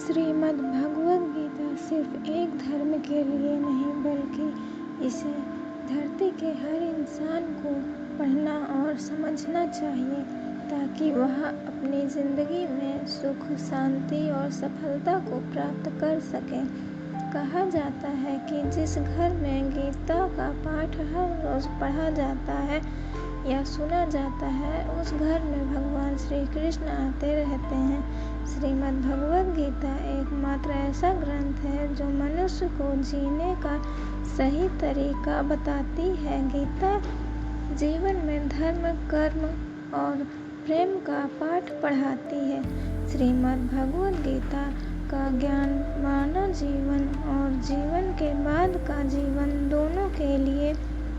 श्रीमद् भगवद गीता सिर्फ एक धर्म के लिए नहीं बल्कि इसे धरती के हर इंसान को पढ़ना और समझना चाहिए ताकि वह अपनी ज़िंदगी में सुख, शांति और सफलता को प्राप्त कर सके। कहा जाता है कि जिस घर में गीता का पाठ हर रोज़ पढ़ा जाता है या सुना जाता है उस घर में भगवान श्री कृष्ण आते रहते हैं। श्रीमद् भगवद गीता एकमात्र ऐसा ग्रंथ है जो मनुष्य को जीने का सही तरीका बताती है। गीता जीवन में धर्म, कर्म और प्रेम का पाठ पढ़ाती है। श्रीमद् भगवद गीता का ज्ञान मानव जीवन और जीवन के बाद का जीवन दोनों के लिए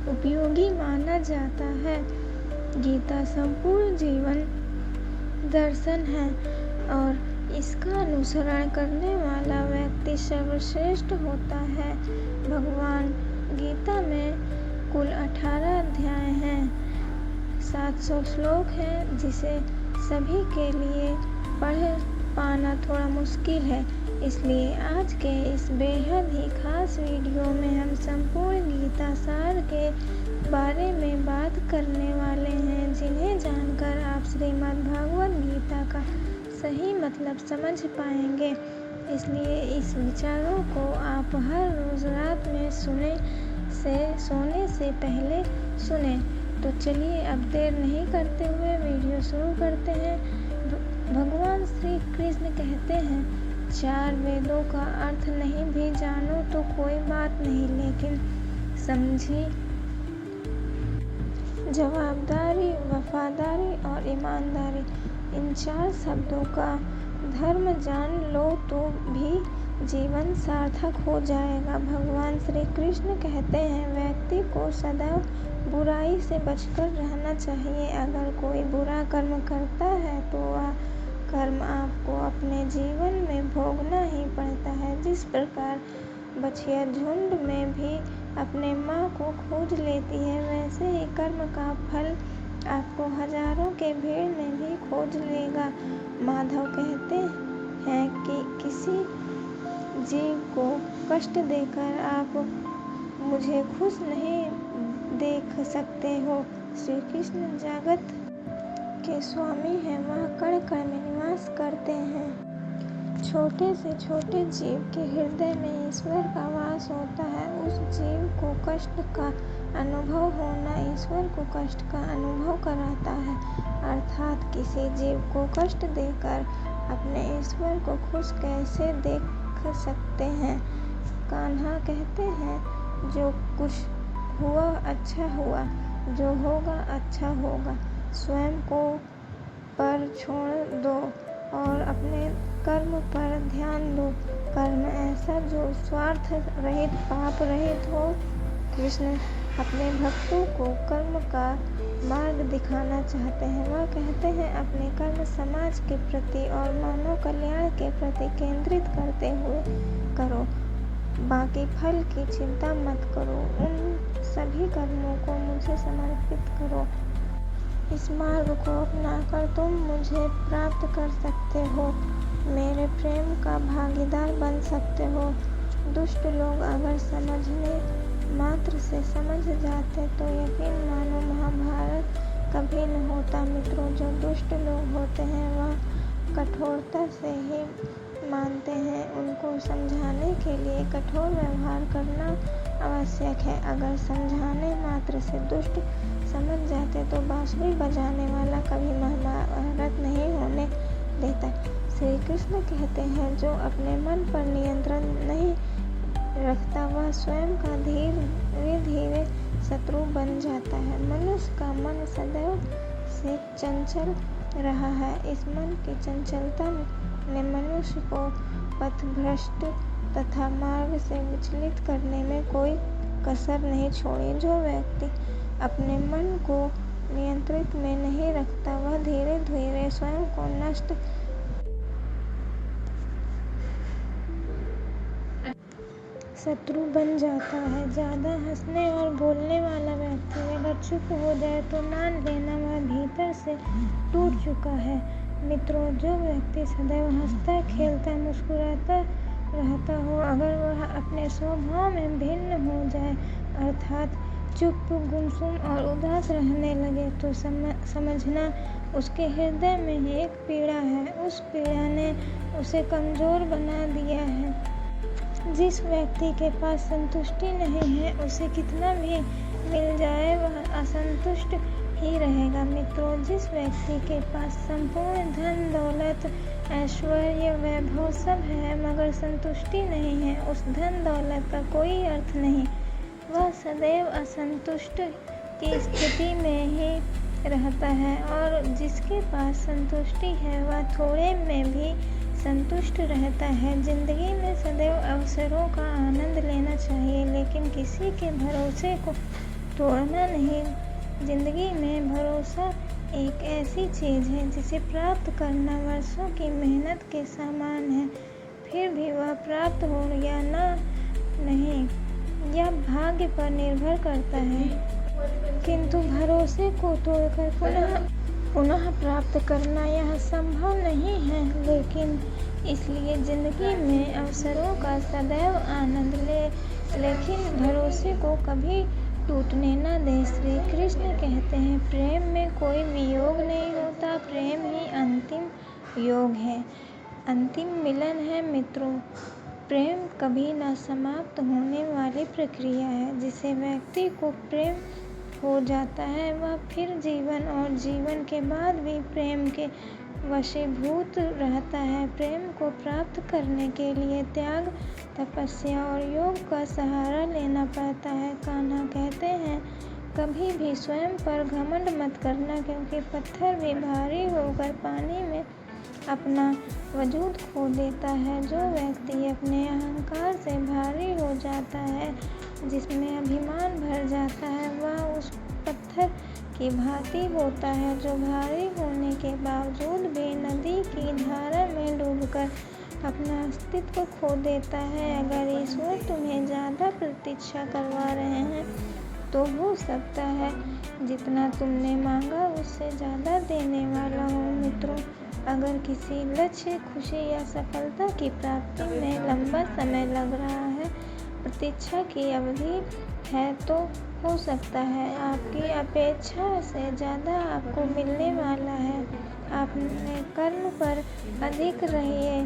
उपयोगी माना जाता है। गीता संपूर्ण जीवन दर्शन है और इसका अनुसरण करने वाला व्यक्ति सर्वश्रेष्ठ होता है। भगवान गीता में कुल 18 अध्याय हैं, 700 श्लोक हैं, जिसे सभी के लिए पढ़ पाना थोड़ा मुश्किल है। इसलिए आज के इस बेहद ही खास वीडियो में हम संपूर्ण गीता सार के बारे में बात करने वाले हैं, जिन्हें जानकर आप श्रीमद् भगवद गीता का सही मतलब समझ पाएंगे। इसलिए इस विचारों को आप हर रोज़ रात में सोने से पहले सुने। तो चलिए अब देर नहीं करते हुए वीडियो शुरू करते हैं। भगवान श्री कृष्ण कहते हैं, 4 वेदों का अर्थ नहीं भी जानो तो कोई बात नहीं, लेकिन समझी, जवाबदारी, वफादारी और ईमानदारी, इन 4 शब्दों का धर्म जान लो तो भी जीवन सार्थक हो जाएगा। भगवान श्री कृष्ण कहते हैं, व्यक्ति को सदैव बुराई से बचकर रहना चाहिए। अगर कोई बुरा कर्म करता है तो वह कर्म आपको अपने जीवन में भोगना ही पड़ता है। जिस प्रकार बछिया झुंड में भी अपने माँ को खोज लेती है, वैसे ही कर्म का फल आपको हजारों के भीड़ में भी खोज लेगा। माधव कहते हैं कि किसी जीव को कष्ट देकर आप मुझे खुश नहीं देख सकते हो। श्री कृष्ण जगत के स्वामी हैं, वह कण कण में निवास करते हैं। छोटे से छोटे जीव के हृदय में ईश्वर का वास होता है। उस जीव को कष्ट का अनुभव होना ईश्वर को कष्ट का अनुभव कराता है। अर्थात किसी जीव को कष्ट देकर अपने ईश्वर को खुश कैसे देख सकते हैं। कान्हा कहते हैं, जो कुछ हुआ अच्छा हुआ, जो होगा अच्छा होगा। स्वयं को पर छोड़ दो और अपने कर्म पर ध्यान दो। कर्म ऐसा जो स्वार्थ रहित, पाप रहित हो। कृष्ण अपने भक्तों को कर्म का मार्ग दिखाना चाहते हैं। वह कहते हैं, अपने कर्म समाज के प्रति और मानव कल्याण के प्रति केंद्रित करते हुए करो। बाकी फल की चिंता मत करो। उन सभी कर्मों को मुझे समर्पित करो। इस मार्ग को अपनाकर तुम मुझे प्राप्त कर सकते हो, मेरे प्रेम का भागीदार बन सकते हो। दुष्ट लोग अगर समझने मात्र से समझ जाते तो यकीन मानो महाभारत कभी न होता। मित्रों, जो दुष्ट लोग होते हैं वह कठोरता से ही मानते हैं। उनको समझाने के लिए कठोर व्यवहार करना आवश्यक है। अगर समझाने मात्र से दुष्ट समझ जाते तो बांसुरी बजाने वाला कभी महाभारत नहीं होने देता। श्री कृष्ण कहते हैं, जो अपने मन पर नियंत्रण नहीं रखता वह स्वयं का धीरे धीरे शत्रु बन जाता है। मनुष्य का मन सदैव से चंचल रहा है। इस मन की चंचलता ने मनुष्य को पथभ्रष्ट तथा मार्ग से विचलित करने में कोई कसर नहीं छोड़ी। जो व्यक्ति अपने मन को नियंत्रित में नहीं रखता वह धीरे धीरे स्वयं को नष्ट शत्रु बन जाता है। ज़्यादा हंसने और बोलने वाला व्यक्ति अगर चुप हो जाए तो मान लेना वह भीतर से टूट चुका है। मित्रों, जो व्यक्ति सदैव हंसता खेलता मुस्कुराता रहता हो, अगर वह अपने स्वभाव में भिन्न हो जाए अर्थात चुप गुमसुम और उदास रहने लगे तो समझना उसके हृदय में एक पीड़ा है। उस पीड़ा ने उसे कमजोर बना दिया है। जिस व्यक्ति के पास संतुष्टि नहीं है, उसे कितना भी मिल जाए वह असंतुष्ट ही रहेगा। मित्रों, जिस व्यक्ति के पास संपूर्ण धन दौलत ऐश्वर्य वैभव सब है मगर संतुष्टि नहीं है, उस धन दौलत का कोई अर्थ नहीं। वह सदैव असंतुष्ट की स्थिति में ही रहता है। और जिसके पास संतुष्टि है वह थोड़े में भी संतुष्ट रहता है। जिंदगी में सदैव अवसरों का आनंद लेना चाहिए, लेकिन किसी के भरोसे को तोड़ना नहीं। जिंदगी में भरोसा एक ऐसी चीज है जिसे प्राप्त करना वर्षों की मेहनत के समान है। फिर भी वह प्राप्त हो या नहीं, यह भाग्य पर निर्भर करता है। किंतु भरोसे को तोड़कर पुनः प्राप्त करना यह संभव नहीं है। लेकिन इसलिए जिंदगी में अवसरों का सदैव आनंद लेकिन भरोसे को कभी टूटने न दे। श्री कृष्ण कहते हैं, प्रेम में कोई वियोग नहीं होता, प्रेम ही अंतिम योग है, अंतिम मिलन है। मित्रों, प्रेम कभी न समाप्त होने वाली प्रक्रिया है। जिसे व्यक्ति को प्रेम हो जाता है वह फिर जीवन और जीवन के बाद भी प्रेम के वशीभूत रहता है। प्रेम को प्राप्त करने के लिए त्याग, तपस्या और योग का सहारा लेना पड़ता है। कान्हा कहते हैं, कभी भी स्वयं पर घमंड मत करना, क्योंकि पत्थर भी भारी होकर पानी में अपना वजूद खो देता है। जो व्यक्ति अपने अहंकार से भारी हो जाता है, जिसमें अभिमान भर जाता है, वह उस पत्थर की भांति होता है जो भारी होने के बावजूद भी नदी की धारा में डूबकर अपना अस्तित्व खो देता है। अगर ईश्वर तुम्हें ज़्यादा प्रतीक्षा करवा रहे हैं तो हो सकता है जितना तुमने मांगा उससे ज़्यादा देने वाला हो। मित्रों, अगर किसी लक्ष्य, खुशी या सफलता की प्राप्ति में लंबा समय लग रहा है, प्रतीक्षा की अवधि है, तो हो सकता है आपकी अपेक्षा से ज़्यादा आपको मिलने वाला है। अपने कर्म पर अधिक रहिए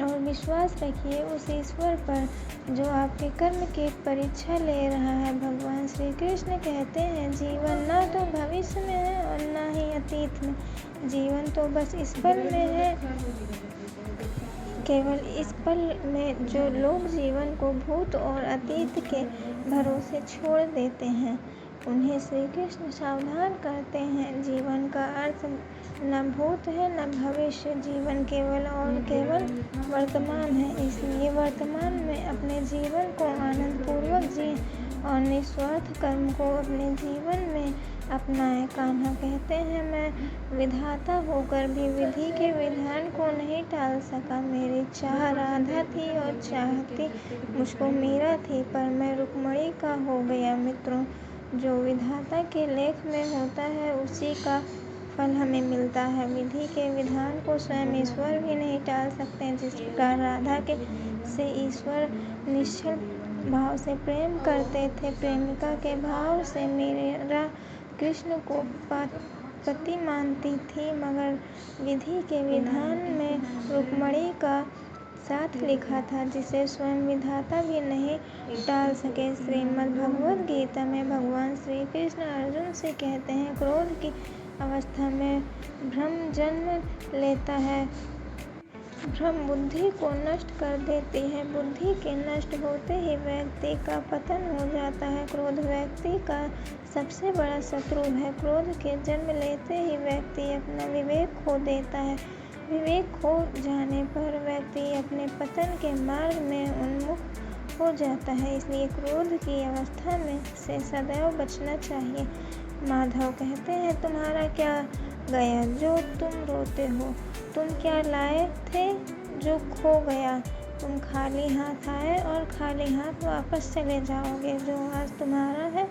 और विश्वास रखिए उस ईश्वर पर जो आपके कर्म की परीक्षा ले रहा है। भगवान श्री कृष्ण कहते हैं, जीवन ना तो भविष्य में है और ना ही अतीत में, जीवन तो बस इस पल में है, केवल इस पल में। जो लोग जीवन को भूत और अतीत के भरोसे छोड़ देते हैं उन्हें श्री कृष्ण सावधान करते हैं। जीवन का अर्थ न भूत है न भविष्य, जीवन केवल और केवल वर्तमान है। इसलिए वर्तमान में अपने जीवन को आनंद पूर्वक जिए और निस्वार्थ कर्म को अपने जीवन में अपनाएं। कान्हा कहते हैं, मैं विधाता होकर भी विधि के विधान को नहीं टाल सका। मेरी चाह राधा थी और चाहती मुझको मीरा थी, पर मैं रुक्मणी का हो गया। मित्रों, जो विधाता के लेख में होता है उसी का फल हमें मिलता है। विधि के विधान को स्वयं ईश्वर भी नहीं टाल सकते। जिस प्रकार राधा के से ईश्वर निश्चल भाव से प्रेम करते थे, प्रेमिका के भाव से मीरा कृष्ण को पति मानती थी, मगर विधि के विधान में रुक्मणी का साथ लिखा था, जिसे स्वयं विधाता भी नहीं टाल सके। श्रीमद् भगवद गीता में भगवान श्री कृष्ण अर्जुन से कहते हैं, क्रोध की अवस्था में भ्रम जन्म लेता है। भ्रम बुद्धि को नष्ट कर देती है। बुद्धि के नष्ट होते ही व्यक्ति का पतन हो जाता है। क्रोध व्यक्ति का सबसे बड़ा शत्रु है। क्रोध के जन्म लेते ही व्यक्ति अपना विवेक खो देता है। विवेक खो जाने पर व्यक्ति अपने पतन के मार्ग में उन्मुख हो जाता है। इसलिए क्रोध की अवस्था में से सदैव बचना चाहिए। माधव कहते हैं, तुम्हारा क्या गया जो तुम रोते हो? तुम क्या लाए थे जो खो गया? तुम खाली हाथ आए और खाली हाथ वापस चले जाओगे। जो आज तुम्हारा है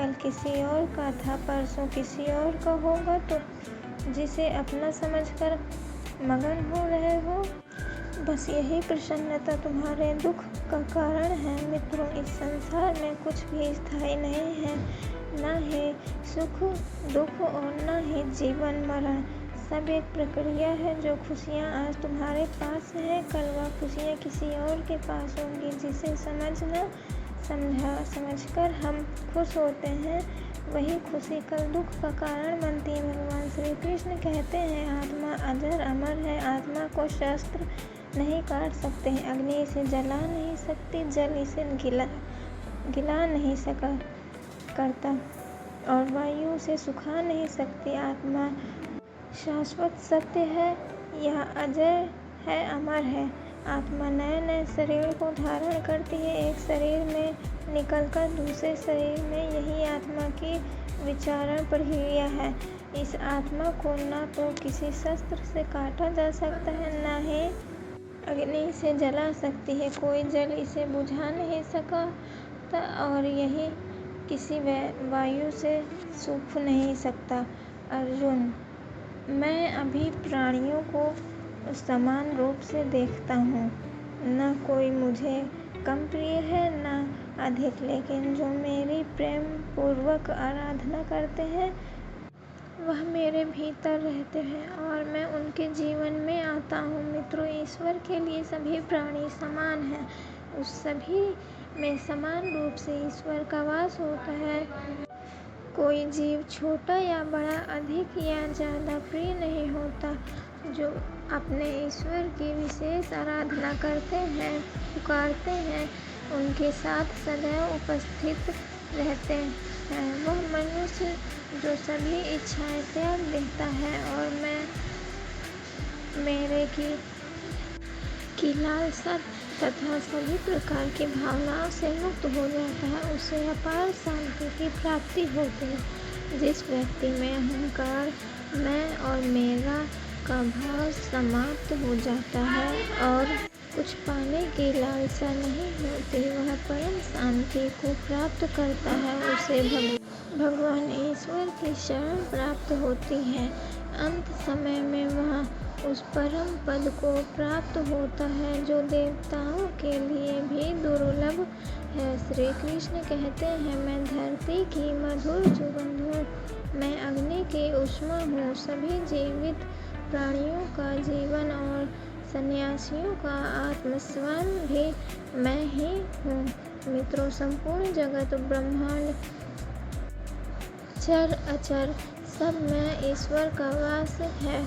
कल किसी और का था, परसों किसी और का होगा, तो जिसे अपना समझकर मगन हो रहे हो, बस यही प्रसन्नता तुम्हारे दुख का कारण है। मित्रों, इस संसार में कुछ भी स्थायी नहीं है, न ही सुख दुख और न ही जीवन मरण। सब एक प्रक्रिया है। जो खुशियाँ आज तुम्हारे पास हैं, कल वह खुशियाँ किसी और के पास होंगी। जिसे समझकर हम खुश होते हैं, वही खुशी कल दुख का कारण बनती है। भगवान श्री कृष्ण कहते हैं, आत्मा अजर अमर है। आत्मा को शस्त्र नहीं काट सकते हैं, अग्नि इसे जला नहीं सकती, जल इसे गिला नहीं करता और वायु उसे सुखा नहीं सकती। आत्मा शाश्वत सत्य है, यह अजय है, अमर है। आत्मा नए नए शरीर को धारण करती है, एक शरीर में निकलकर दूसरे शरीर में। यही आत्मा की विचारण प्रक्रिया है। इस आत्मा को न तो किसी शस्त्र से काटा जा सकता है, न ही अग्नि इसे जला सकती है, कोई जल इसे बुझा नहीं सकता और यही किसी वायु से सूख नहीं सकता। अर्जुन, मैं अभी प्राणियों को समान रूप से देखता हूँ, न कोई मुझे कम प्रिय है न अधिक, लेकिन जो मेरी प्रेम पूर्वक आराधना करते हैं वह मेरे भीतर रहते हैं और मैं उनके जीवन में आता हूँ। मित्रों, ईश्वर के लिए सभी प्राणी समान हैं। उस सभी में समान रूप से ईश्वर का वास होता है। कोई जीव छोटा या बड़ा, अधिक या ज़्यादा प्रिय नहीं होता। जो अपने ईश्वर की विशेष आराधना करते हैं, पुकारते हैं, उनके साथ सदैव उपस्थित रहते हैं। वह मनुष्य जो सभी इच्छाएं त्याग देता है और मेरे की लालसा तथा सभी प्रकार की भावनाओं से मुक्त हो जाता है, उसे अपार शांति की प्राप्ति होती है। जिस व्यक्ति में अहंकार, मैं और मेरा का भाव समाप्त हो जाता है और कुछ पाने की लालसा नहीं होती, वह परम शांति को प्राप्त करता है। उसे भगवान ईश्वर की शरण प्राप्त होती है। अंत समय में वह उस परम पद को प्राप्त होता है जो देवताओं के लिए भी दुर्लभ है। श्री कृष्ण कहते हैं, मैं धरती की मधुर सुगंध हूँ, मैं अग्नि की ऊष्मा हूँ। सभी जीवित प्राणियों का जीवन और सन्यासियों का आत्मा स्वयं भी मैं ही हूँ। मित्रों, संपूर्ण जगत ब्रह्मांड चर अचर सब में ईश्वर का वास है।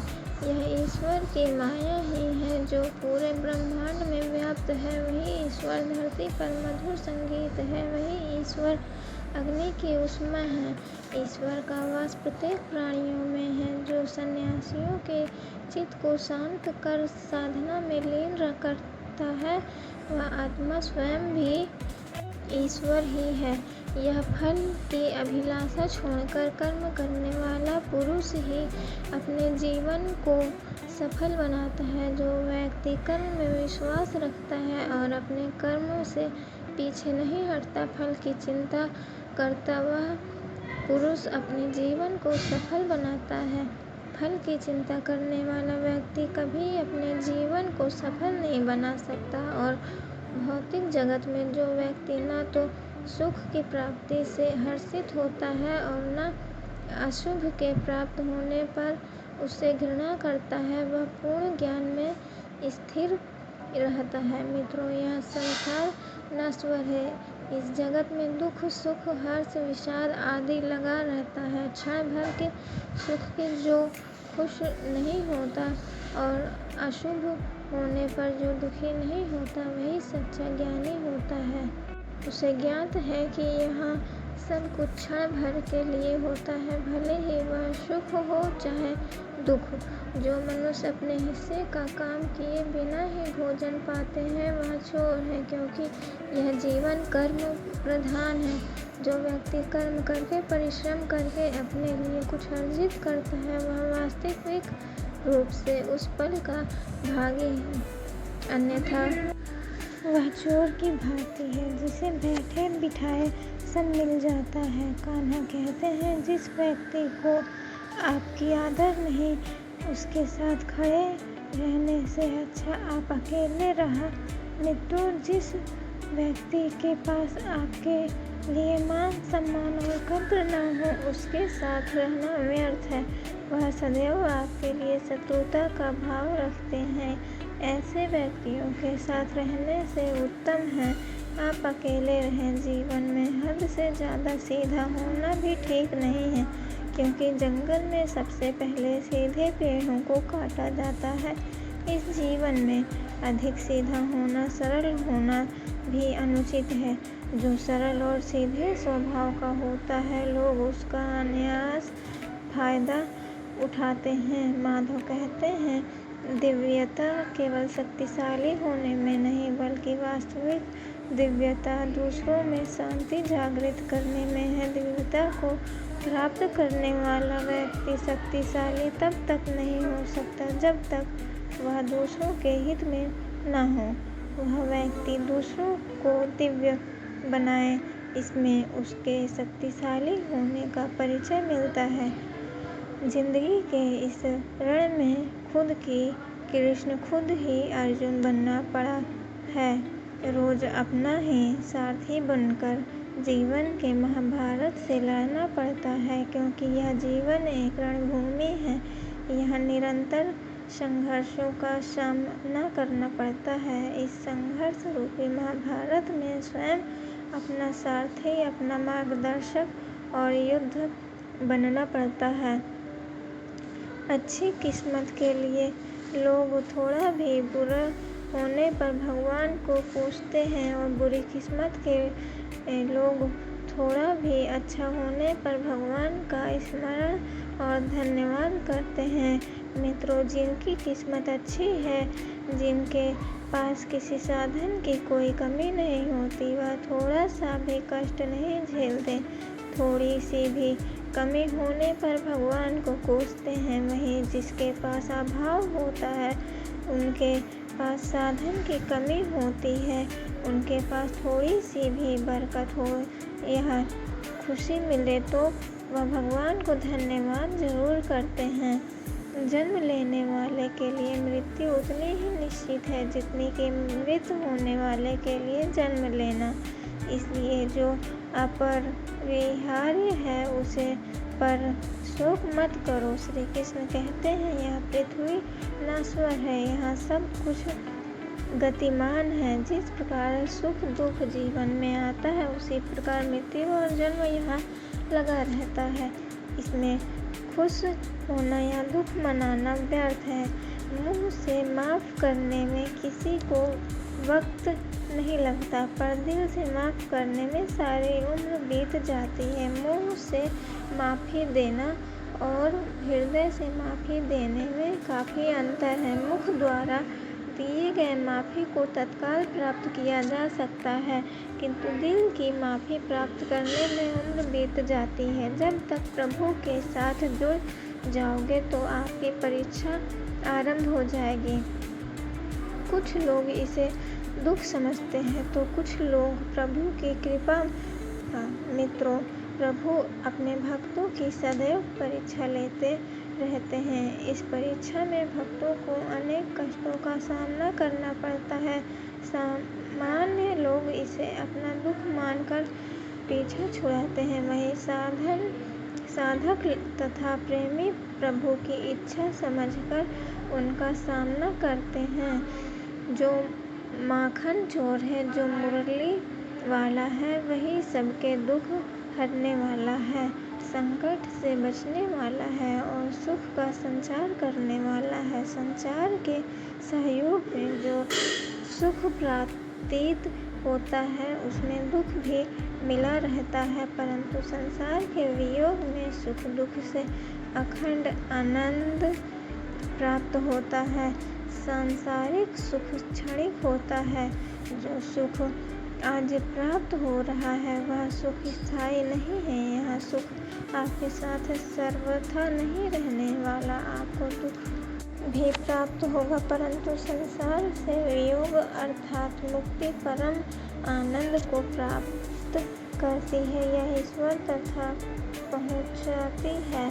यह ईश्वर की माया ही है जो पूरे ब्रह्मांड में व्याप्त है। वही ईश्वर धरती पर मधुर संगीत है, वही ईश्वर अग्नि की ऊष्मा है। ईश्वर का वास प्रत्येक प्राणियों में है। जो सन्यासियों के चित्त को शांत कर साधना में लीन करता है, वह आत्मा स्वयं भी ईश्वर ही है। यह फल की अभिलाषा छोड़कर कर्म करने वाला पुरुष ही अपने जीवन को सफल बनाता है। जो व्यक्ति कर्म में विश्वास रखता है और अपने कर्मों से पीछे नहीं हटता, फल की चिंता करता, वह पुरुष अपने जीवन को सफल बनाता है। फल की चिंता करने वाला व्यक्ति कभी अपने जीवन को सफल नहीं बना सकता और भौतिक जगत में जो व्यक्ति न तो सुख की प्राप्ति से हर्षित होता है और न अशुभ के प्राप्त होने पर उससे घृणा करता है, वह पूर्ण ज्ञान में स्थिर रहता है। मित्रों, यह संसार नश्वर है। इस जगत में दुख सुख हर्ष विषाद आदि लगा रहता है। क्षण भर के सुख के जो खुश नहीं होता और अशुभ होने पर जो दुखी नहीं होता, वही सच्चा ज्ञानी होता है। उसे ज्ञात है कि यहाँ सब कुछ क्षण भर के लिए होता है, भले ही वह सुख हो चाहे दुख। जो मनुष्य अपने हिस्से का काम किए बिना ही भोजन पाते हैं, वह चोर है, क्योंकि यह जीवन कर्म प्रधान है। जो व्यक्ति कर्म करके परिश्रम करके अपने लिए कुछ अर्जित करता है, वह वास्तविक रूप से उस फल का भागी है। अन्यथा वह चोर की भांति है, जिसे बैठे बिठाए सब मिल जाता है। कान्हा कहते हैं, जिस व्यक्ति को आपकी आदर नहीं, उसके साथ खड़े रहने से अच्छा आप अकेले रहा। मित्रों, जिस व्यक्ति के पास आपके लिए मान सम्मान और कद्र न हो, उसके साथ रहना व्यर्थ है। वह सदैव आपके लिए शत्रुता का भाव रखते हैं। ऐसे व्यक्तियों के साथ रहने से उत्तम है आप अकेले रहें। जीवन में हद से ज़्यादा सीधा होना भी ठीक नहीं है, क्योंकि जंगल में सबसे पहले सीधे पेड़ों को काटा जाता है। इस जीवन में अधिक सीधा होना, सरल होना भी अनुचित है। जो सरल और सीधे स्वभाव का होता है, लोग उसका अनायास फायदा उठाते हैं। माधव कहते हैं, दिव्यता केवल शक्तिशाली होने में नहीं, बल्कि वास्तविक दिव्यता दूसरों में शांति जागृत करने में है। दिव्यता को प्राप्त करने वाला व्यक्ति शक्तिशाली तब तक नहीं हो सकता जब तक वह दूसरों के हित में न हो। वह व्यक्ति दूसरों को दिव्य बनाए, इसमें उसके शक्तिशाली होने का परिचय मिलता है। जिंदगी के इस रण में खुद की कृष्ण, खुद ही अर्जुन बनना पड़ा है। रोज अपना ही सारथी बनकर जीवन के महाभारत से लड़ना पड़ता है, क्योंकि यह जीवन एक रणभूमि है। यहाँ निरंतर संघर्षों का सामना करना पड़ता है। इस संघर्ष रूपी महाभारत में स्वयं अपना सारथी, अपना मार्गदर्शक और युद्ध बनना पड़ता है। अच्छी किस्मत के लिए लोग थोड़ा भी बुरा होने पर भगवान को पूजते हैं, और बुरी किस्मत के लोग थोड़ा भी अच्छा होने पर भगवान का स्मरण और धन्यवाद करते हैं। मित्रों, जिनकी किस्मत अच्छी है, जिनके पास किसी साधन की कोई कमी नहीं होती, वह थोड़ा सा भी कष्ट नहीं झेलते। थोड़ी सी भी कमी होने पर भगवान को कोसते हैं। वहीं जिसके पास अभाव होता है, उनके पास साधन की कमी होती है, उनके पास थोड़ी सी भी बरकत हो या खुशी मिले तो वह भगवान को धन्यवाद जरूर करते हैं। जन्म लेने वाले के लिए मृत्यु उतनी ही निश्चित है जितनी कि मृत होने वाले के लिए जन्म लेना। इसलिए जो अपरिहार्य है उसे पर शोक मत करो। श्री कृष्ण कहते हैं, यह पृथ्वी नश्वर है, यहाँ सब कुछ गतिमान है। जिस प्रकार सुख दुख जीवन में आता है, उसी प्रकार मृत्यु और जन्म यहाँ लगा रहता है। इसमें खुश होना या दुख मनाना व्यर्थ है। मुँह से माफ़ करने में किसी को वक्त नहीं लगता, पर दिल से माफ़ करने में सारी उम्र बीत जाती है। मुँह से माफ़ी देना और हृदय से माफ़ी देने में काफ़ी अंतर है। मुख द्वारा दिए गए माफ़ी को तत्काल प्राप्त किया जा सकता है, किंतु दिल की माफ़ी प्राप्त करने में उम्र बीत जाती है। जब तक प्रभु के साथ जुड़ जाओगे तो आपकी परीक्षा आरंभ हो जाएगी। कुछ लोग इसे दुख समझते हैं तो कुछ लोग प्रभु की कृपा। मित्रों, प्रभु अपने भक्तों की सदैव परीक्षा लेते रहते हैं। इस परीक्षा में भक्तों को अनेक कष्टों का सामना करना पड़ता है। सामान्य लोग इसे अपना दुख मानकर पीछा छुड़ाते हैं, वहीं साधक तथा प्रेमी प्रभु की इच्छा समझकर उनका सामना करते हैं। जो माखन चोर है, जो मुरली वाला है, वही सबके दुख हरने वाला है, संकट से बचने वाला है और सुख का संचार करने वाला है। संचार के सहयोग में जो सुख प्रतीत होता है, उसमें दुख भी मिला रहता है, परंतु संसार के वियोग में सुख दुख से अखंड आनंद प्राप्त होता है। सांसारिक सुख क्षणिक होता है। जो सुख आज प्राप्त हो रहा है वह सुख स्थायी नहीं है। यह सुख आपके साथ सर्वथा नहीं रहने वाला। आपको दुख भी प्राप्त होगा, परंतु संसार से वियोग अर्थात मुक्ति, परम आनंद को प्राप्त करती है, यह ईश्वर तथा पहुँचाती है।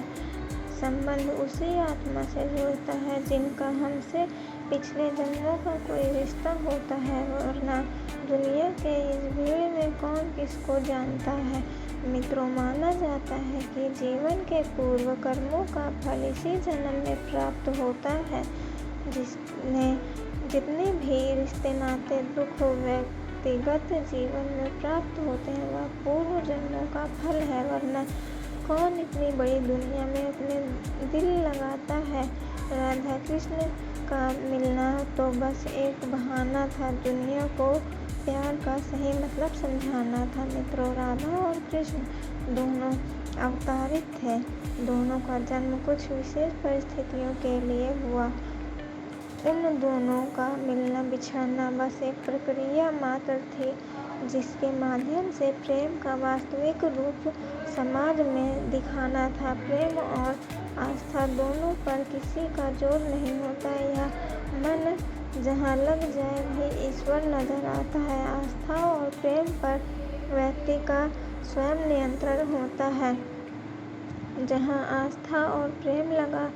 संबंध उसी आत्मा से जोड़ता है जिनका हमसे पिछले जन्मों का कोई रिश्ता होता है, वरना दुनिया के इस भीड़ में कौन किसको जानता है। मित्रों, माना जाता है कि जीवन के पूर्व कर्मों का फल इसी जन्म में प्राप्त होता है। जितने भी रिश्ते नाते दुख व्यक्तिगत जीवन में प्राप्त होते हैं वह पूर्व जन्मों का फल है, वरना कौन इतनी बड़ी दुनिया में अपने दिल लगाता है। राधा कृष्ण का मिलना तो बस एक बहाना था, दुनिया को प्यार का सही मतलब समझाना था। मित्रों, राधा और कृष्ण दोनों अवतारित थे। दोनों का जन्म कुछ विशेष परिस्थितियों के लिए हुआ। उन दोनों का मिलना बिछड़ना बस एक प्रक्रिया मात्र थी, जिसके माध्यम से प्रेम का वास्तविक रूप समाज में दिखाना था। प्रेम और आस्था दोनों पर किसी का जोर नहीं होता। यह मन जहाँ लग जाए भी ईश्वर नजर आता है। आस्था और प्रेम पर व्यक्ति का स्वयं नियंत्रण होता है। जहाँ आस्था और प्रेम लगा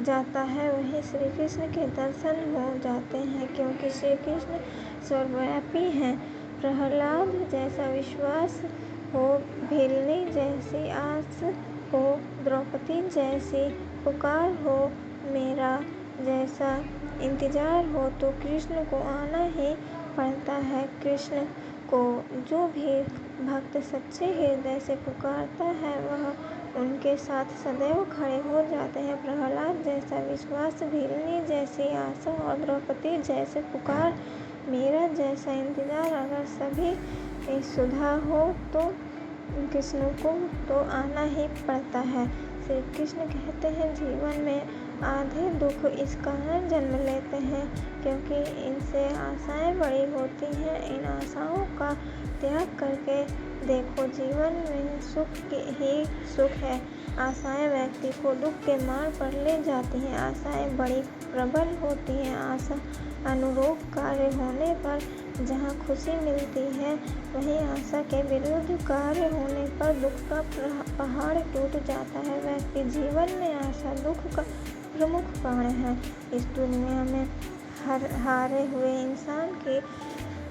जाता है वहीं श्री कृष्ण के दर्शन हो जाते हैं, क्योंकि श्री कृष्ण सर्वव्यापी हैं। प्रहलाद जैसा विश्वास हो, भीलनी जैसी आस हो, द्रौपदी जैसी पुकार हो, मेरा जैसा इंतजार हो तो कृष्ण को आना ही पड़ता है। कृष्ण को जो भी भक्त सच्चे हृदय से पुकारता है वह उनके साथ सदैव खड़े हो जाते हैं। प्रहलाद जैसा विश्वास, भीलनी जैसी आशा और द्रौपदी जैसे पुकार, मेरा जैसा इंतजार, अगर सभी सुधा हो तो कृष्ण को तो आना ही पड़ता है। श्री कृष्ण कहते हैं, जीवन में आधे दुख इस कारण जन्म लेते हैं क्योंकि इनसे आशाएं बड़ी होती हैं। इन आशाओं का त्याग करके देखो, जीवन में सुख ही सुख है। आशाएं व्यक्ति को दुख के मार्ग पर ले जाती हैं। आशाएं बड़ी प्रबल होती हैं। आशा अनुरूप कार्य होने पर जहाँ खुशी मिलती है, वहीं आशा के विरुद्ध कार्य होने पर दुख का पहाड़ टूट जाता है। व्यक्ति जीवन में आशा दुख का प्रमुख प्राण है। इस दुनिया में हारे हुए इंसान की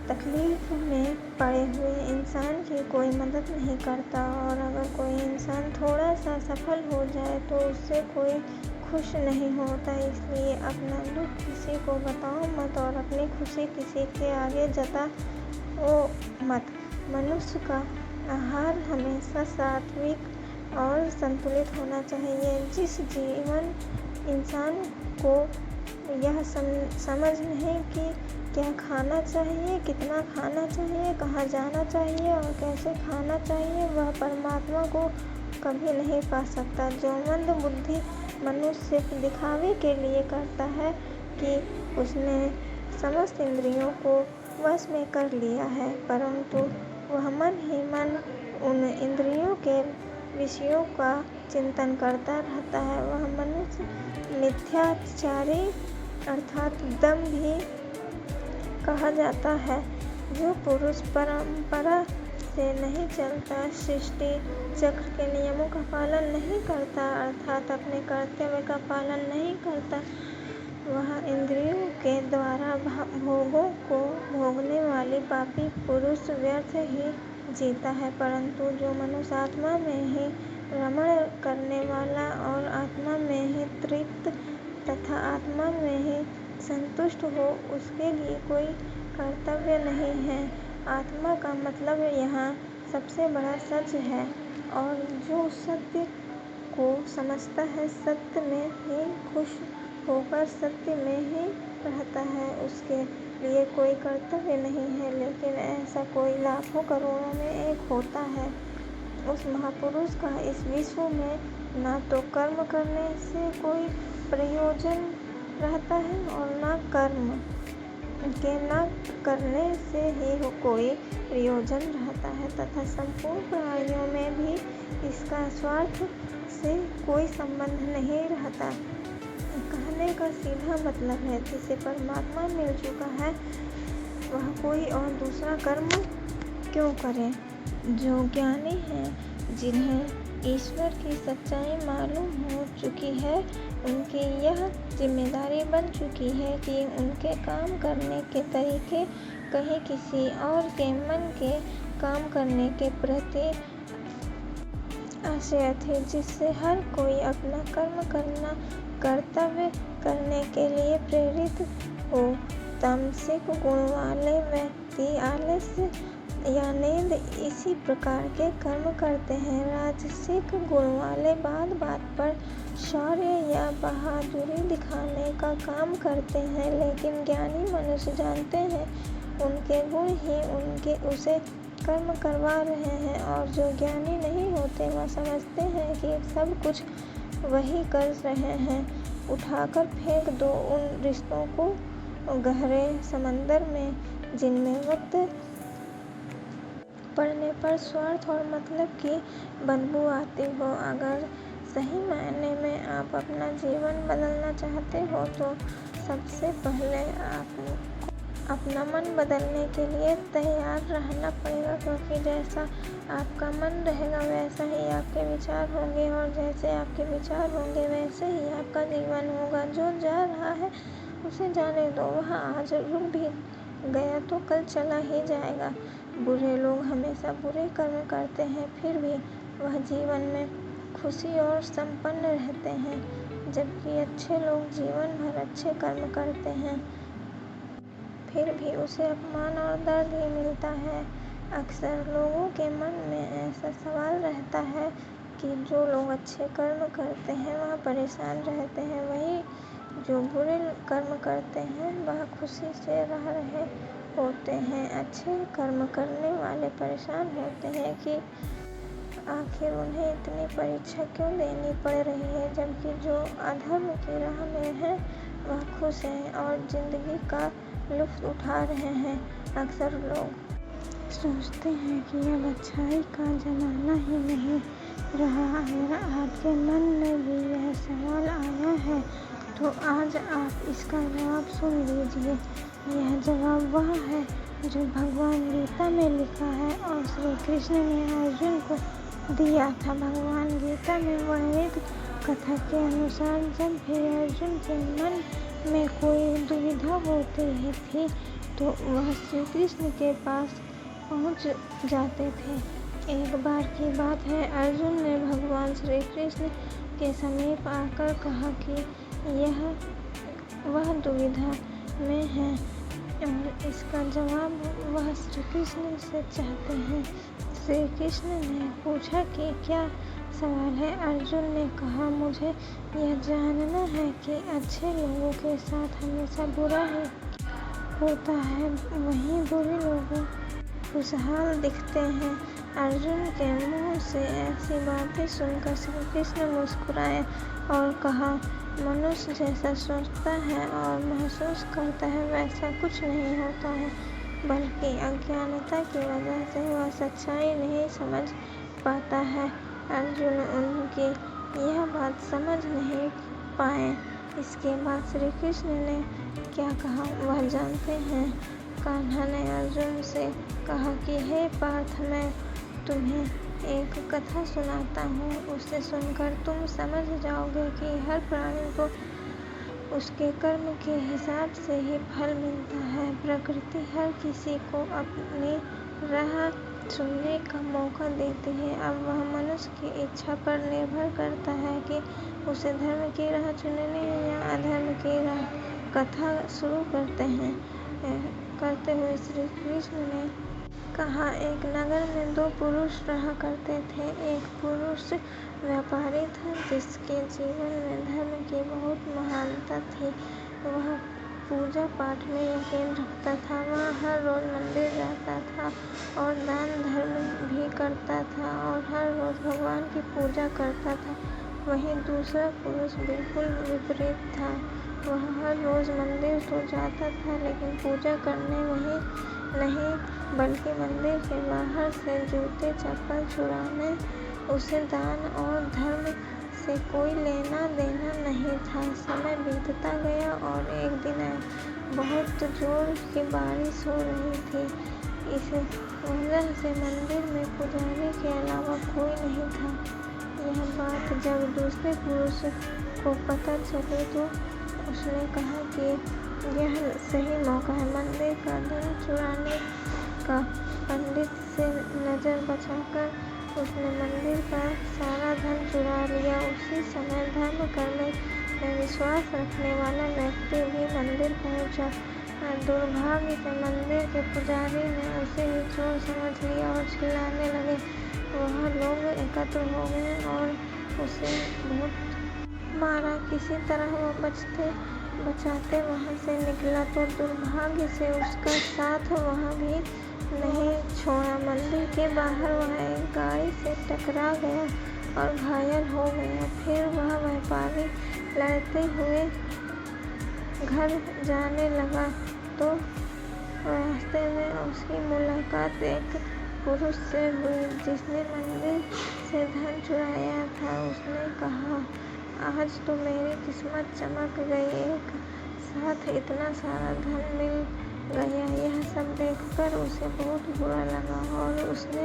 तकलीफ में पड़े हुए इंसान की कोई मदद नहीं करता, और अगर कोई इंसान थोड़ा सा सफल हो जाए तो उससे कोई खुश नहीं होता। इसलिए अपना दुख किसी को बताओ मत और अपनी खुशी किसी के आगे जताओ मत। मनुष्य का आहार हमेशा सात्विक और संतुलित होना चाहिए। जिस जीवन इंसान को यह समझ नहीं कि क्या खाना चाहिए, कितना खाना चाहिए, कहाँ जाना चाहिए और कैसे खाना चाहिए, वह परमात्मा को कभी नहीं पा सकता। जो मंद बुद्धि मनुष्य सिर्फ दिखावे के लिए करता है कि उसने समस्त इंद्रियों को वश में कर लिया है, परंतु वह मन ही मन उन इंद्रियों के विषयों का चिंतन करता रहता है, वह मनुष्य मिथ्याचारी अर्थात दम भी कहा जाता है। जो पुरुष परंपरा से नहीं चलता, सृष्टि चक्र के नियमों का पालन नहीं करता, अर्थात अपने कर्तव्य का पालन नहीं करता, वह इंद्रियों के द्वारा भोगों को भोगने वाली पापी पुरुष व्यर्थ ही जीता है। परंतु जो मनुष्य आत्मा में ही रमण करने वाला और आत्मा में ही तृप्त तथा आत्मा में ही संतुष्ट हो, उसके लिए कोई कर्तव्य नहीं है। आत्मा का मतलब यहाँ सबसे बड़ा सच है, और जो सत्य को समझता है, सत्य में ही खुश होकर सत्य में ही रहता है, उसके लिए कोई कर्तव्य नहीं है। लेकिन ऐसा कोई लाखों करोड़ों में एक होता है। उस महापुरुष का इस विश्व में ना तो कर्म करने से कोई प्रयोजन रहता है और ना कर्म के न करने से ही कोई प्रयोजन रहता है, तथा संपूर्ण प्राणियों में भी इसका स्वार्थ से कोई संबंध नहीं रहता। कहने का सीधा मतलब है, जिसे परमात्मा मिल चुका है वह कोई और दूसरा कर्म क्यों करे। जो ज्ञानी हैं, जिन्हें ईश्वर की सच्चाई मालूम हो चुकी है, उनकी यह जिम्मेदारी बन चुकी है कि उनके काम करने के तरीके कहीं किसी और के मन के काम करने के प्रति आशय थे, जिससे हर कोई अपना कर्म करना कर्तव्य करने के लिए प्रेरित हो। तामसिक गुण वाले व्यक्ति आलस्य या नींद इसी प्रकार के कर्म करते हैं। राजसिक गुण वाले बात बात पर शौर्य या बहादुरी दिखाने का काम करते हैं, लेकिन ज्ञानी मनुष्य जानते हैं उनके गुण ही उसे कर्म करवा रहे हैं, और जो ज्ञानी नहीं होते वह समझते हैं कि सब कुछ वही कर रहे हैं। उठाकर फेंक दो उन रिश्तों को गहरे समंदर में जिनमें वक्त पड़ने पर स्वार्थ और मतलब की बदबू आती हो। अगर सही मायने में आप अपना जीवन बदलना चाहते हो तो सबसे पहले आपको अपना मन बदलने के लिए तैयार रहना पड़ेगा, क्योंकि जैसा आपका मन रहेगा वैसा ही आपके विचार होंगे, और जैसे आपके विचार होंगे वैसे ही आपका जीवन होगा। जो जा रहा है उसे जाने दो, वह आज रुक भी गया तो कल चला ही जाएगा। बुरे लोग हमेशा बुरे कर्म करते हैं, फिर भी वह जीवन में खुशी और संपन्न रहते हैं, जबकि अच्छे लोग जीवन भर अच्छे कर्म करते हैं, फिर भी उसे अपमान और दर्द ही मिलता है। अक्सर लोगों के मन में ऐसा सवाल रहता है कि जो लोग अच्छे कर्म करते हैं वह परेशान रहते हैं, वही जो बुरे कर्म करते हैं वह खुशी से रह रहे होते हैं। अच्छे कर्म करने वाले परेशान होते हैं कि आखिर उन्हें इतनी परीक्षा क्यों देनी पड़ रही है, जबकि जो अधर्म की राह में है वह खुश हैं और जिंदगी का लुत्फ उठा रहे हैं। अक्सर लोग सोचते हैं कि अब अच्छाई का जमाना ही नहीं रहा। अगर आपके मन में भी यह सवाल आया है तो आज आप इसका जवाब सुन लीजिए। यह जवाब वह है जो भगवान गीता में लिखा है और श्री कृष्ण ने अर्जुन को दिया था। भगवान गीता में वर्णित कथा के अनुसार जब भी अर्जुन के मन में कोई दुविधा होती थी तो वह श्री कृष्ण के पास पहुंच जाते थे। एक बार की बात है, अर्जुन ने भगवान श्री कृष्ण के समीप आकर कहा कि वह दुविधा में है और इसका जवाब वह श्री कृष्ण से चाहते हैं। श्री कृष्ण ने पूछा कि क्या सवाल है। अर्जुन ने कहा, मुझे यह जानना है कि अच्छे लोगों के साथ हमेशा बुरा ही होता है, वहीं बुरे लोग खुशहाल दिखते हैं। अर्जुन के मुंह से ऐसी बातें सुनकर श्री कृष्ण मुस्कुराए और कहा, मनुष्य जैसा सोचता है और महसूस करता है वैसा कुछ नहीं होता है, बल्कि अज्ञानता की वजह से वह सच्चाई नहीं समझ पाता है। अर्जुन उनकी यह बात समझ नहीं पाए। इसके बाद श्री कृष्ण ने क्या कहा वह जानते हैं। कान्हा ने अर्जुन से कहा कि हे पार्थ, मैं तुम्हें एक कथा सुनाता हूँ, उसे सुनकर तुम समझ जाओगे कि हर प्राणी को उसके कर्म के हिसाब से ही फल मिलता है। प्रकृति हर किसी को अपनी राह चुनने का मौका देती है। अब वह मनुष्य की इच्छा पर निर्भर करता है कि उसे धर्म की राह चुननी है या अधर्म की राह। कथा शुरू करते हुए श्री कृष्ण ने कहा, एक नगर में दो पुरुष रहा करते थे। एक पुरुष व्यापारी था जिसके जीवन में धर्म की बहुत महानता थी। वह पूजा पाठ में यकीन रखता था। वह हर रोज मंदिर जाता था और दान धर्म भी करता था और हर रोज भगवान की पूजा करता था। वहीं दूसरा पुरुष बिल्कुल विपरीत था। वह हर रोज मंदिर तो जाता था लेकिन पूजा करने वहीं नहीं बल्कि मंदिर के बाहर से जूते चप्पल चुराने उसे दान और धर्म से कोई लेना देना नहीं था। समय बीतता गया और एक दिन बहुत जोर की बारिश हो रही थी। इस वजह से मंदिर में पुजारी के अलावा कोई नहीं था। यह बात जब दूसरे पुरुष को पता चली तो उसने कहा कि यह सही मौका है मंदिर का धन चुराने का। पंडित से नजर बचाकर उसने मंदिर का सारा धन चुरा लिया। उसी समय धर्म कर्म में विश्वास रखने वाला व्यक्ति भी मंदिर पहुंचा। दुर्भाग्य से मंदिर के पुजारी ने उसे ही चोर समझ लिया और चिल्लाने लगे। वह लोग एकत्र हो गए और उसे बहुत मारा। किसी तरह वह बचाते वहां से निकला तो दुर्भाग्य से उसका साथ वहां भी नहीं छोड़ा। मंदिर के बाहर वह एक गाड़ी से टकरा गया और घायल हो गया। फिर वह व्यापारी लड़ते हुए घर जाने लगा तो रास्ते में उसकी मुलाकात एक पुरुष से हुई जिसने मंदिर से धन चुराया था। उसने कहा, आज तो मेरी किस्मत चमक गई, एक साथ इतना सारा धन मिल गया। यह सब देखकर उसे बहुत बुरा लगा और उसने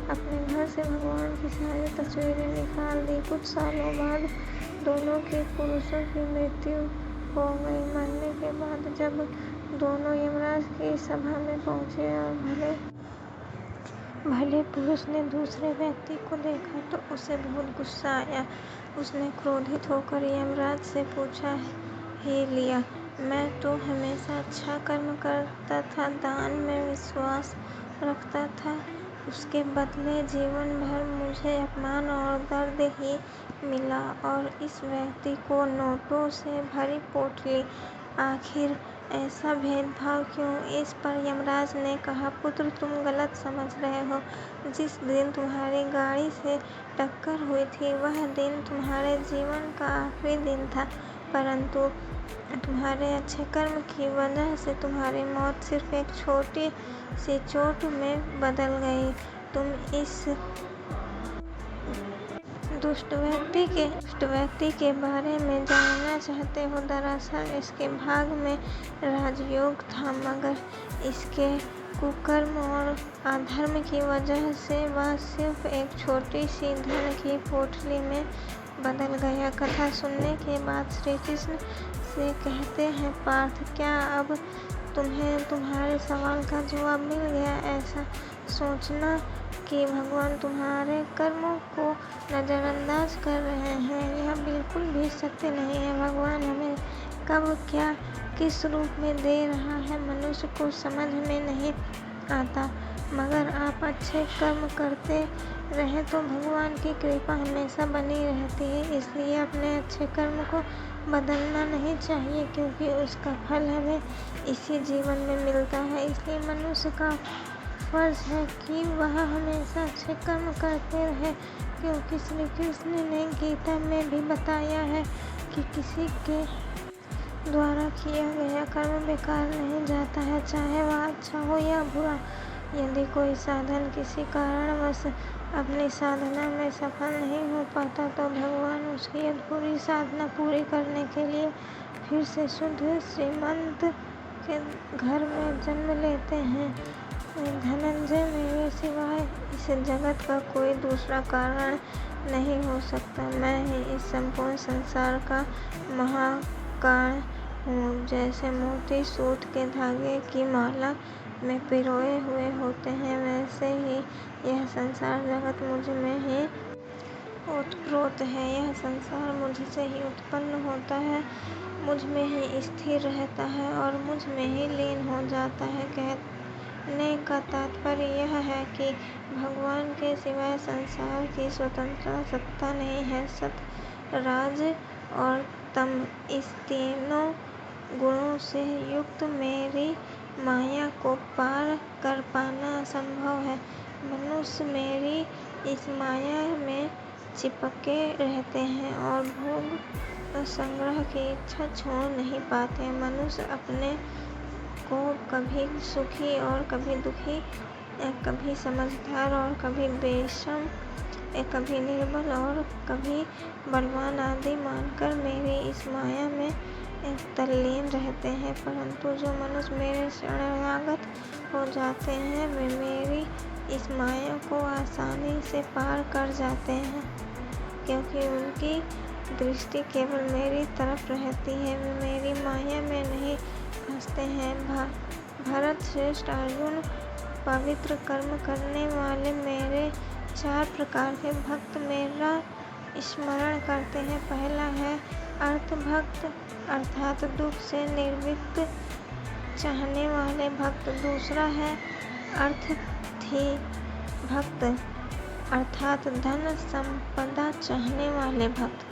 अपने घर से भगवान की सारी तस्वीरें निकाल दी। कुछ सालों बाद दोनों के पुरुषों की मृत्यु हो गई। मरने के बाद जब दोनों यमराज की सभा में पहुंचे और भले पुरुष ने दूसरे व्यक्ति को देखा तो उसे बहुत गुस्सा आया। उसने क्रोधित होकर यमराज से पूछा ही लिया, मैं तो हमेशा अच्छा कर्म करता था, दान में विश्वास रखता था, उसके बदले जीवन भर मुझे अपमान और दर्द ही मिला और इस व्यक्ति को नोटों से भरी पोटली। आखिर ऐसा भेदभाव क्यों? इस पर यमराज ने कहा, पुत्र तुम गलत समझ रहे हो। जिस दिन तुम्हारी गाड़ी से टक्कर हुई थी वह दिन तुम्हारे जीवन का आखिरी दिन था, परंतु तुम्हारे अच्छे कर्म की वजह से तुम्हारी मौत सिर्फ एक छोटी सी चोट में बदल गई। तुम इस दुष्ट व्यक्ति के बारे में जानना चाहते हो। दरअसल इसके भाग में राजयोग था, मगर इसके कुकर्म और अधर्म की वजह से वह सिर्फ एक छोटी सी धन की पोटली में बदल गया। कथा सुनने के बाद श्री कृष्ण से कहते हैं, पार्थ, क्या अब तुम्हें तुम्हारे सवाल का जवाब मिल गया? ऐसा सोचना कि भगवान तुम्हारे कर्मों को नजरअंदाज कर रहे हैं, यह बिल्कुल भी सत्य नहीं है। भगवान हमें कब क्या किस रूप में दे रहा है मनुष्य को समझ में नहीं आता, मगर आप अच्छे कर्म करते रहे तो भगवान की कृपा हमेशा बनी रहती है। इसलिए अपने अच्छे कर्म को बदलना नहीं चाहिए, क्योंकि उसका फल हमें इसी जीवन में मिलता है। इसलिए मनुष्य का फर्ज है कि वह हमेशा अच्छे कर्म करते रहे, क्योंकि श्री कृष्ण ने गीता में भी बताया है कि किसी के द्वारा किया गया कर्म बेकार नहीं जाता है, चाहे वह अच्छा हो या बुरा। यदि कोई साधन किसी कारणवश अपनी साधना में सफल नहीं हो पाता तो भगवान उसकी अधूरी साधना पूरी करने के लिए फिर से शुद्ध श्रीमंत के घर में जन्म लेते हैं। धनंजय, मेरे सिवाय इस जगत का कोई दूसरा कारण नहीं हो सकता। मैं ही इस संपूर्ण संसार का महाकारण हूँ। जैसे मोती सूत के धागे की माला में पिरोए हुए होते हैं, वैसे ही यह संसार जगत मुझ में ही ओतप्रोत है। यह संसार मुझसे ही उत्पन्न होता है, मुझ में ही स्थिर रहता है और मुझ में ही लीन हो जाता है। कहने का तात्पर्य यह है कि भगवान के सिवाय संसार की स्वतंत्र सत्ता नहीं है। सत्य, राज और तम, इस तीनों गुणों से युक्त मेरी माया को पार कर पाना असंभव है। मनुष्य मेरी इस माया में चिपके रहते हैं और भोग संग्रह की इच्छा छोड़ नहीं पाते। मनुष्य अपने को कभी सुखी और कभी दुखी, कभी समझदार और कभी बेशर्म, कभी निर्बल और कभी बलवान आदि मानकर मेरी इस माया में तल्लीन रहते हैं, परंतु जो मनुष्य मेरे शरणागत हो जाते हैं वे मेरी इस माया को आसानी से पार कर जाते हैं, क्योंकि उनकी दृष्टि केवल मेरी तरफ रहती है, वे मेरी माया में नहीं फंसते हैं। भरत श्रेष्ठ अर्जुन, पवित्र कर्म करने वाले मेरे 4 प्रकार के भक्त मेरा स्मरण करते हैं। पहला है अर्थ भक्त, अर्थात दुख से निर्वृत्त चाहने वाले भक्त। दूसरा है अर्थी भक्त, अर्थात धन संपदा चाहने वाले भक्त।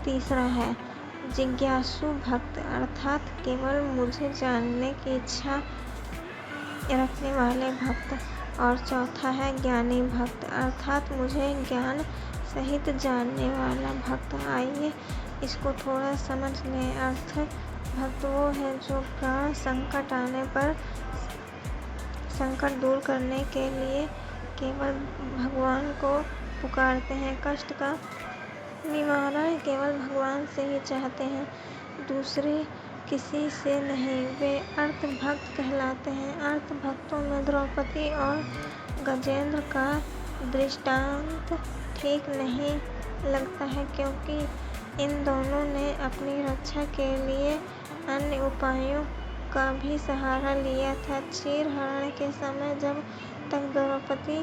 तीसरा है जिज्ञासु भक्त, अर्थात केवल मुझे जानने की इच्छा रखने वाले भक्त। और चौथा है ज्ञानी भक्त, अर्थात मुझे ज्ञान सहित जानने वाला भक्त। आइए इसको थोड़ा समझ लें। अर्थ भक्त वो है जो प्राण संकट आने पर संकट दूर करने के लिए केवल भगवान को पुकारते हैं, कष्ट का निवारण केवल भगवान से ही चाहते हैं, दूसरे किसी से नहीं, वे अर्थ भक्त कहलाते हैं। अर्थ भक्तों में द्रौपदी और गजेंद्र का दृष्टांत ठीक नहीं लगता है, क्योंकि इन दोनों ने अपनी रक्षा के लिए अन्य उपायों का भी सहारा लिया था। क्षीर हरण के समय जब तक द्रौपदी